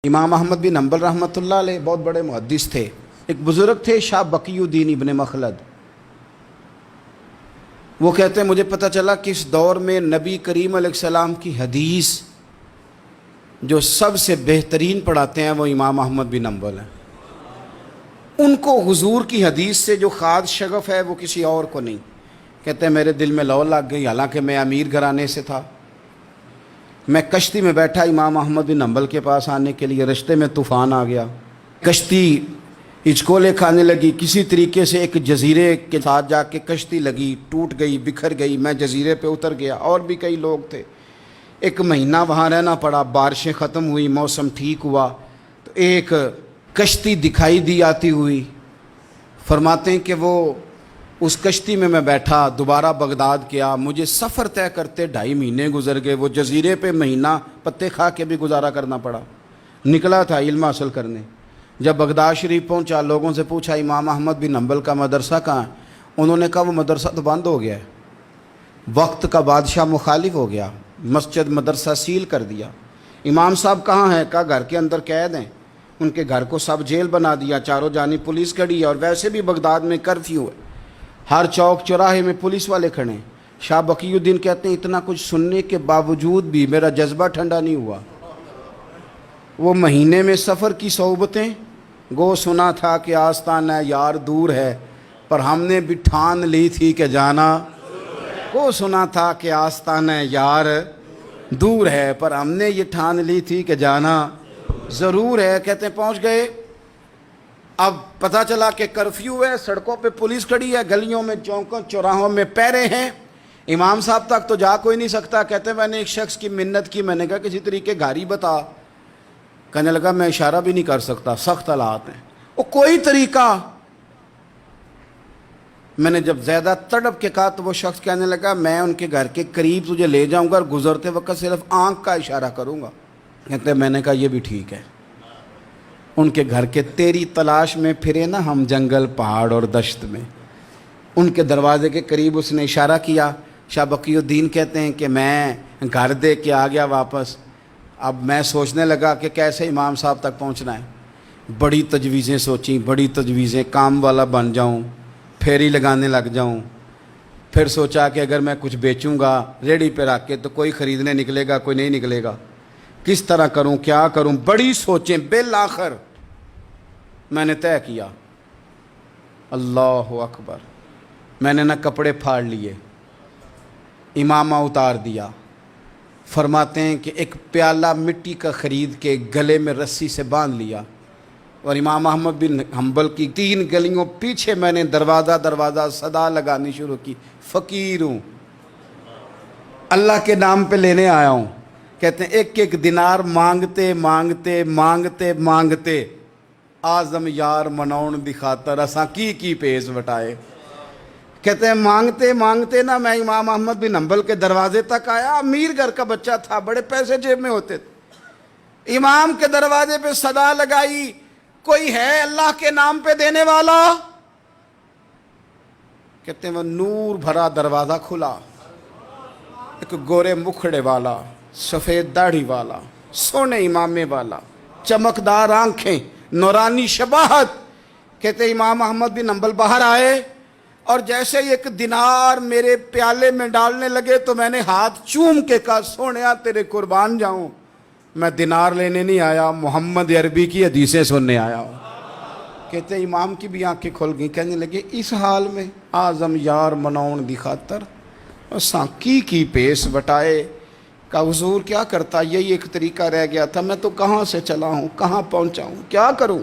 امام احمد بن حنبل رحمۃ اللہ علیہ بہت بڑے محدث تھے۔ ایک بزرگ تھے شاہ بقی الدین ابن مخلد، وہ کہتے ہیں مجھے پتہ چلا کہ اس دور میں نبی کریم علیہ السلام کی حدیث جو سب سے بہترین پڑھاتے ہیں وہ امام احمد بن حنبل ہیں۔ ان کو حضور کی حدیث سے جو خاص شغف ہے وہ کسی اور کو نہیں۔ کہتے ہیں میرے دل میں لو لگ گئی، حالانکہ میں امیر گھرانے سے تھا۔ میں کشتی میں بیٹھا امام احمد بن حنبل کے پاس آنے کے لیے، رستے میں طوفان آ گیا، کشتی ہچکولے کھانے لگی، کسی طریقے سے ایک جزیرے کے ساتھ جا کے کشتی لگی، ٹوٹ گئی، بکھر گئی، میں جزیرے پہ اتر گیا، اور بھی کئی لوگ تھے۔ ایک مہینہ وہاں رہنا پڑا، بارشیں ختم ہوئی، موسم ٹھیک ہوا تو ایک کشتی دکھائی دی آتی ہوئی۔ فرماتے ہیں کہ وہ اس کشتی میں بیٹھا، دوبارہ بغداد گیا، مجھے سفر طے کرتے 2.5 مہینے گزر گئے، وہ جزیرے پہ مہینہ پتے کھا کے بھی گزارا کرنا پڑا۔ نکلا تھا علم حاصل کرنے، جب بغداد شریف پہنچا لوگوں سے پوچھا امام احمد بن حنبل کا مدرسہ کہاں ہے؟ انہوں نے کہا وہ مدرسہ تو بند ہو گیا ہے، وقت کا بادشاہ مخالف ہو گیا، مسجد مدرسہ سیل کر دیا۔ امام صاحب کہاں ہیں؟ کہا گھر کے اندر قید ہیں۔ ان کے گھر کو سب جیل بنا دیا، چاروں جانب پولیس کھڑی ہے، اور ویسے بھی بغداد میں کرفیو ہے، ہر چوک چوراہے میں پولیس والے کھڑے ہیں۔ شاہ بقی الدین کہتے ہیں اتنا کچھ سننے کے باوجود بھی میرا جذبہ ٹھنڈا نہیں ہوا۔ وہ مہینے میں سفر کی صحبتیں، گو سنا تھا کہ آستانہ یار دور ہے، پر ہم نے بھی ٹھان لی تھی کہ جانا۔ گو سنا تھا کہ آستانہ یار دور ہے، پر ہم نے یہ ٹھان لی تھی کہ جانا ضرور ہے۔ کہتے ہیں پہنچ گئے، اب پتہ چلا کہ کرفیو ہے، سڑکوں پہ پولیس کھڑی ہے، گلیوں میں چوکوں چوراہوں میں پہرے ہیں، امام صاحب تک تو جا کوئی نہیں سکتا۔ کہتے ہیں میں نے ایک شخص کی منت کی، میں نے کہا کسی طریقے گاڑی بتا۔ کہنے لگا میں اشارہ بھی نہیں کر سکتا، سخت حالات ہیں۔ وہ کوئی طریقہ، میں نے جب زیادہ تڑپ کے کہا تو وہ شخص کہنے لگا میں ان کے گھر کے قریب تجھے لے جاؤں گا اور گزرتے وقت صرف آنکھ کا اشارہ کروں گا۔ کہتے ہیں میں نے کہا یہ بھی ٹھیک ہے۔ ان کے گھر کے تیری تلاش میں پھرے نا ہم جنگل پہاڑ اور دشت میں، ان کے دروازے کے قریب اس نے اشارہ کیا۔ شاہ بقی الدین کہتے ہیں کہ میں گھر دے کے آ گیا واپس۔ اب میں سوچنے لگا کہ کیسے امام صاحب تک پہنچنا ہے۔ بڑی تجویزیں سوچیں، بڑی تجویزیں، کام والا بن جاؤں، پھیری لگانے لگ جاؤں۔ پھر سوچا کہ اگر میں کچھ بیچوں گا ریڑھی پہ رکھ کے تو کوئی خریدنے نکلے گا، کوئی نہیں نکلے گا، کس طرح کروں، کیا کروں، بڑی سوچیں۔ بالآخر میں نے طے کیا، اللہ اکبر، میں نے نہ کپڑے پھاڑ لیے، امامہ اتار دیا۔ فرماتے ہیں کہ ایک پیالہ مٹی کا خرید کے گلے میں رسی سے باندھ لیا، اور امام احمد بن حنبل کی 3 گلیوں پیچھے میں نے دروازہ صدا لگانی شروع کی، فقیر ہوں، اللہ کے نام پہ لینے آیا ہوں۔ کہتے ہیں ایک ایک دینار مانگتے مانگتے مانگتے مانگتے آزم یار منون دی خاطر اساں کی پیز وٹائے۔ کہتے ہیں مانگتے مانگتے نا میں امام احمد بن حنبل کے دروازے تک آیا۔ امیر گھر کا بچہ تھا، بڑے پیسے جیب میں ہوتے تھے۔ امام کے دروازے پہ صدا لگائی، کوئی ہے اللہ کے نام پہ دینے والا؟ کہتے ہیں وہ نور بھرا دروازہ کھلا، ایک گورے مکھڑے والا، سفید داڑھی والا، سونے امامے والا، چمکدار آنکھیں، نورانی شباہت۔ کہتے امام احمد بن حنبل باہر آئے، اور جیسے ایک دینار میرے پیالے میں ڈالنے لگے تو میں نے ہاتھ چوم کے کہا سونیا تیرے قربان جاؤں، میں دینار لینے نہیں آیا، محمد عربی کی حدیثیں سننے آیا ہوں۔ کہتے امام کی بھی آنکھیں کھل گئیں، کہنے لگے اس حال میں آزم یار منون دی خاطر اساں کی پیس وٹائے۔ کہا حضور کیا کرتا، یہی ایک طریقہ رہ گیا تھا، میں تو کہاں سے چلا ہوں، کہاں پہنچا ہوں، کیا کروں؟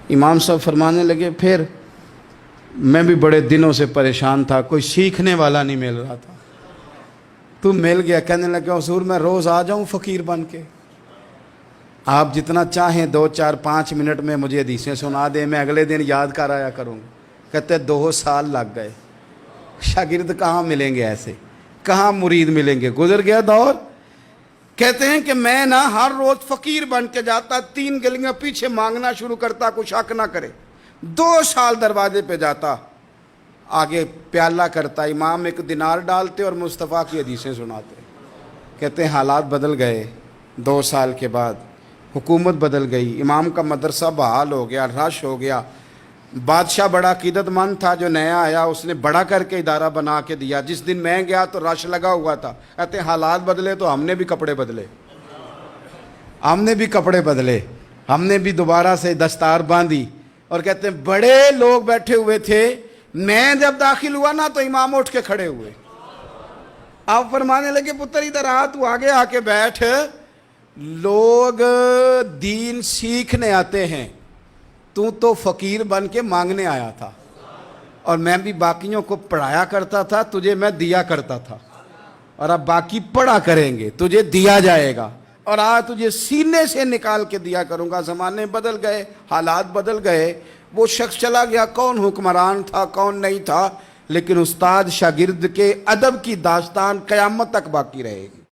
امام صاحب فرمانے لگے پھر میں بھی بڑے دنوں سے پریشان تھا، کوئی سیکھنے والا نہیں مل رہا تھا، تو مل گیا۔ کہنے لگا حضور میں روز آ جاؤں فقیر بن کے، آپ جتنا چاہیں 2 4 5 منٹ میں مجھے حدیثیں سنا دیں، میں اگلے دن یاد کر آیا کروں۔ کہتے 2 سال لگ گئے، شاگرد کہاں ملیں گے ایسے، کہاں مرید ملیں گے، گزر گیا دور۔ کہتے ہیں کہ میں نا ہر روز فقیر بن کے جاتا، 3 گلیاں پیچھے مانگنا شروع کرتا، کوئی شک نہ کرے۔ 2 سال دروازے پہ جاتا، آگے پیالہ کرتا، امام 1 دینار ڈالتے اور مصطفیٰ کی حدیثیں سناتے۔ کہتے ہیں حالات بدل گئے۔ 2 سال کے بعد حکومت بدل گئی، امام کا مدرسہ بحال ہو گیا، رش ہو گیا. بادشاہ بڑا عقیدت مند تھا جو نیا آیا، اس نے بڑا کر کے ادارہ بنا کے دیا. جس دن میں گیا تو رش لگا ہوا تھا. کہتے ہیں حالات بدلے تو ہم نے بھی کپڑے بدلے، ہم نے بھی دوبارہ سے دستار باندھی. اور کہتے ہیں بڑے لوگ بیٹھے ہوئے تھے، میں جب داخل ہوا نا تو امام اٹھ کے کھڑے ہوئے. آپ فرمانے لگے پتر ادھر آ، تو آگے آ کے بیٹھ. لوگ دین سیکھنے آتے ہیں، تو فقیر بن کے مانگنے آیا تھا. اور میں بھی باقیوں کو پڑھایا کرتا تھا، تجھے میں دیا کرتا تھا. اور اب باقی پڑھا کریں گے، تجھے دیا جائے گا. اور آج تجھے سینے سے نکال کے دیا کروں گا. زمانے بدل گئے، حالات بدل گئے. وہ شخص چلا گیا، کون حکمران تھا کون نہیں تھا، لیکن استاد شاگرد کے ادب کی داستان قیامت تک باقی رہے گی.